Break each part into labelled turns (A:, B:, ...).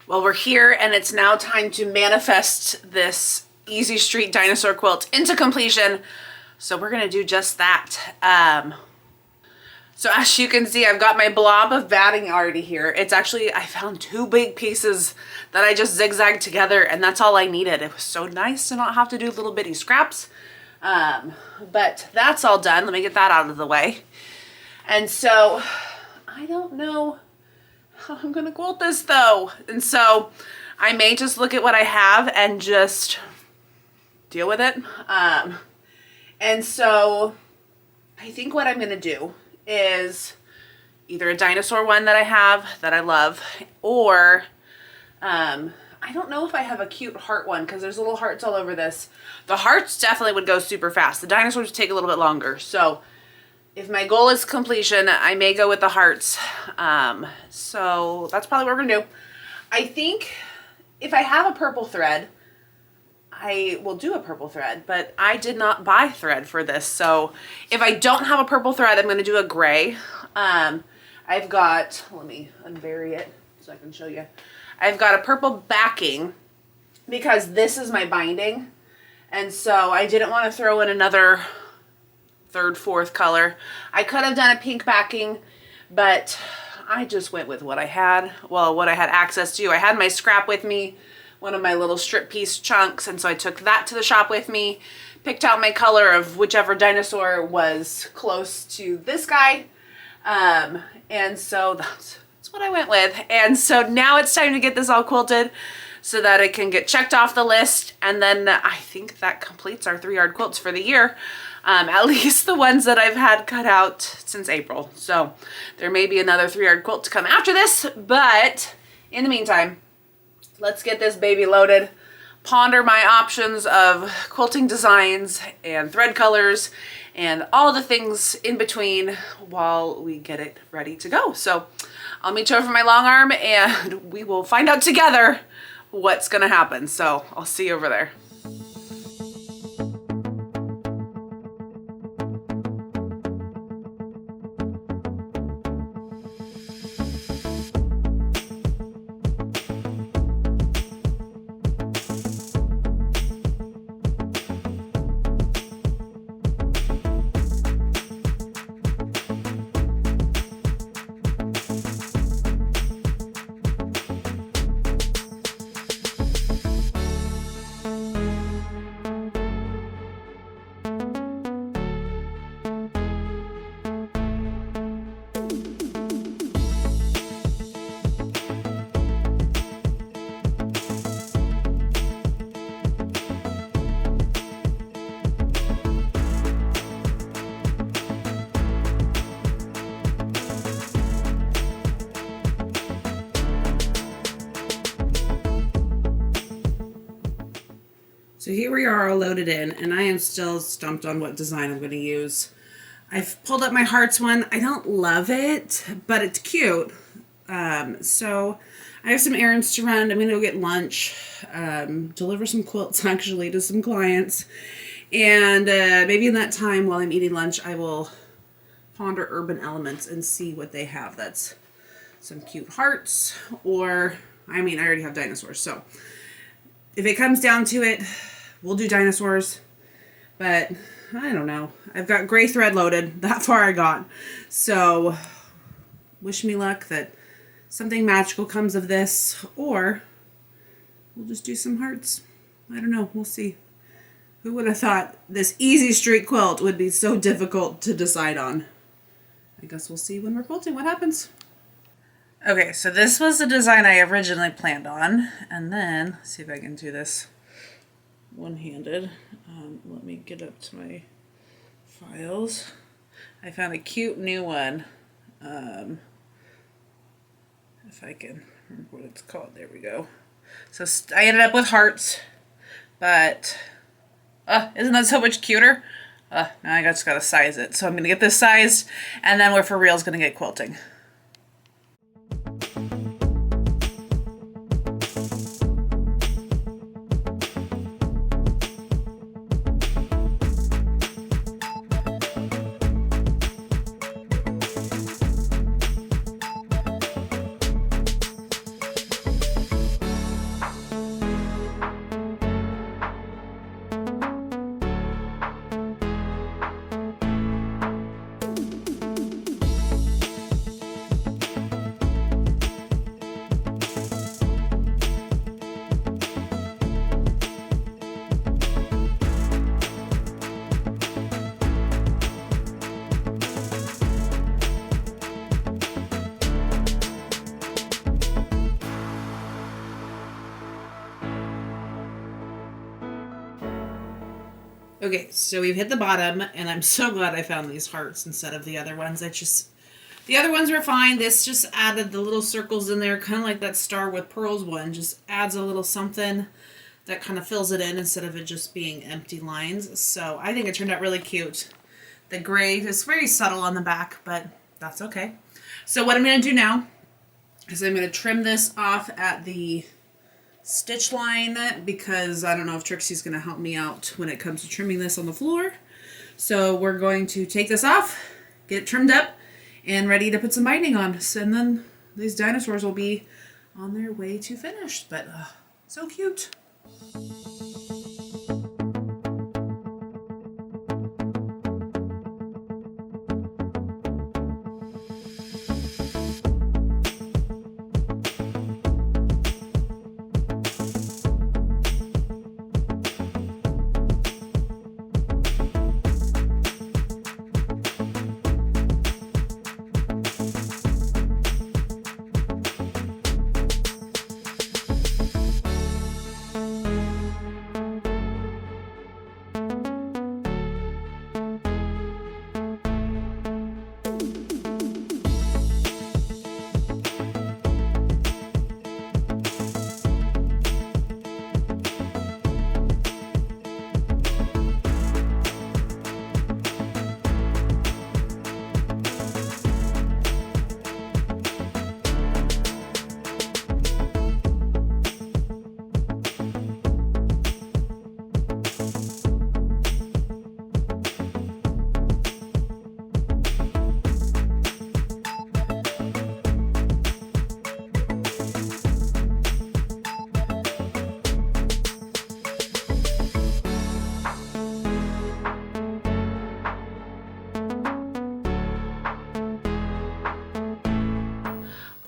A: Well, we're here and it's now time to manifest this Easy Street dinosaur quilt into completion. So we're gonna do just that. So as you can see, I've got my blob of batting already here. It's actually, I found 2 big pieces that I just zigzagged together and that's all I needed. It was so nice to not have to do little bitty scraps. But that's all done. Let me get that out of the way. And so I don't know how I'm gonna quilt this though. And so I may just look at what I have and just deal with it. And so I think what I'm gonna do is either a dinosaur one that I have that I love, or I don't know if I have a cute heart one because there's little hearts all over this. The hearts definitely would go super fast. The dinosaurs would take a little bit longer. So if my goal is completion, I may go with the hearts. So that's probably what we're gonna do. I think if I have a purple thread, I will do a purple thread, but I did not buy thread for this. So if I don't have a purple thread, I'm gonna do a gray. I've got, let me unbury it so I can show you. I've got a purple backing because this is my binding. And so I didn't want to throw in another 3rd, 4th color. I could have done a pink backing, but I just went with what I had. Well, what I had access to. I had my scrap with me, one of my little strip piece chunks, and so I took that to the shop with me, picked out my color of whichever dinosaur was close to this guy, and so that's what I went with. And so now it's time to get this all quilted so that it can get checked off the list, and then I think that completes our 3-yard quilts for the year. At least the ones that I've had cut out since April. So there may be another 3-yard quilt to come after this, but in the meantime, let's get this baby loaded, ponder my options of quilting designs and thread colors and all the things in between while we get it ready to go. So I'll meet you over my long arm and we will find out together what's gonna happen. So I'll see you over there. So here we are all loaded in, and I am still stumped on what design I'm going to use. I've pulled up my hearts one. I don't love it, but it's cute. So I have some errands to run. I'm going to go get lunch, deliver some quilts actually to some clients. And maybe in that time while I'm eating lunch, I will ponder Urban Elements and see what they have. That's some cute hearts, or, I mean, I already have dinosaurs. So if it comes down to it, we'll do dinosaurs, but I don't know. I've got gray thread loaded. That far I got. So wish me luck that something magical comes of this, or we'll just do some hearts. I don't know. We'll see. Who would have thought this Easy Street quilt would be so difficult to decide on? I guess we'll see when we're quilting what happens. Okay, so this was the design I originally planned on, and then, let's see if I can do this one-handed. Let me get up to my files. I found a cute new one. If I can remember what it's called. There we go. So I ended up with hearts, but isn't that so much cuter? Now I just gotta size it. So I'm gonna get this sized, and then we're for real gonna get quilting. Okay, so we've hit the bottom, and I'm so glad I found these hearts instead of the other ones. The other ones were fine. This just added the little circles in there, kind of like that Star with Pearls one. Just adds a little something that kind of fills it in instead of it just being empty lines. So I think it turned out really cute. The gray is very subtle on the back, but that's okay. So what I'm going to do now is I'm going to trim this off at the stitch line because I don't know if Trixie's going to help me out when it comes to trimming this on the floor. So we're going to take this off, get it trimmed up, and ready to put some binding on. And then these dinosaurs will be on their way to finished. But so cute.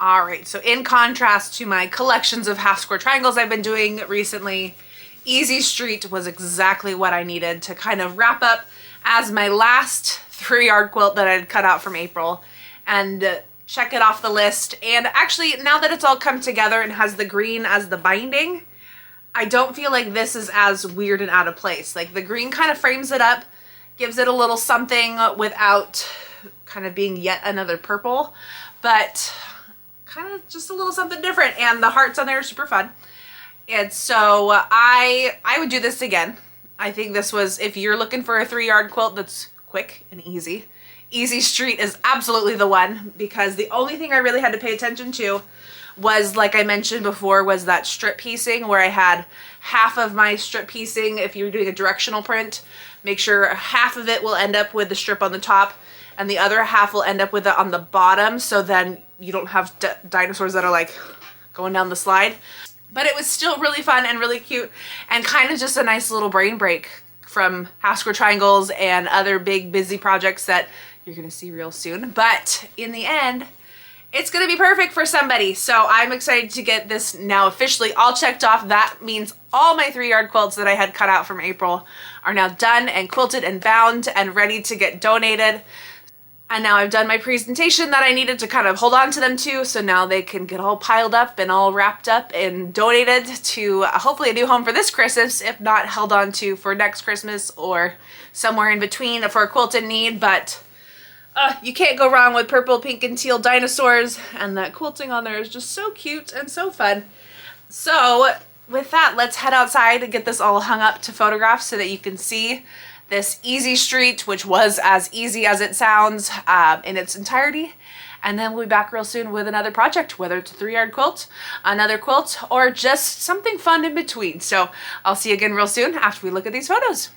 A: All right, so in contrast to my collections of half square triangles I've been doing recently, Easy Street was exactly what I needed to kind of wrap up as my last 3-yard quilt that I had cut out from April and check it off the list. And actually, now that it's all come together and has the green as the binding, I don't feel like this is as weird and out of place. Like the green kind of frames it up, gives it a little something without kind of being yet another purple, but kind of just a little something different. And the hearts on there are super fun. And so I would do this again. I think this was, if you're looking for a 3-yard quilt that's quick and easy, Easy Street is absolutely the one, because the only thing I really had to pay attention to was, like I mentioned before, was that strip piecing, where I had half of my strip piecing. If you're doing a directional print, make sure half of it will end up with the strip on the top and the other half will end up with it on the bottom, so then you don't have dinosaurs that are like going down the slide. But it was still really fun and really cute and kind of just a nice little brain break from half square triangles and other big busy projects that you're gonna see real soon. But in the end, it's gonna be perfect for somebody. So I'm excited to get this now officially all checked off. That means all my 3-yard quilts that I had cut out from April are now done and quilted and bound and ready to get donated. And now I've done my presentation that I needed to kind of hold on to them to, so now they can get all piled up and all wrapped up and donated to hopefully a new home for this Christmas, if not held on to for next Christmas or somewhere in between for a quilt in need. But you can't go wrong with purple, pink, and teal dinosaurs, and that quilting on there is just so cute and so fun. So with that, let's head outside and get this all hung up to photograph so that you can see this Easy Street, which was as easy as it sounds in its entirety. And then we'll be back real soon with another project, whether it's a 3-yard quilt, another quilt, or just something fun in between. So I'll see you again real soon after we look at these photos.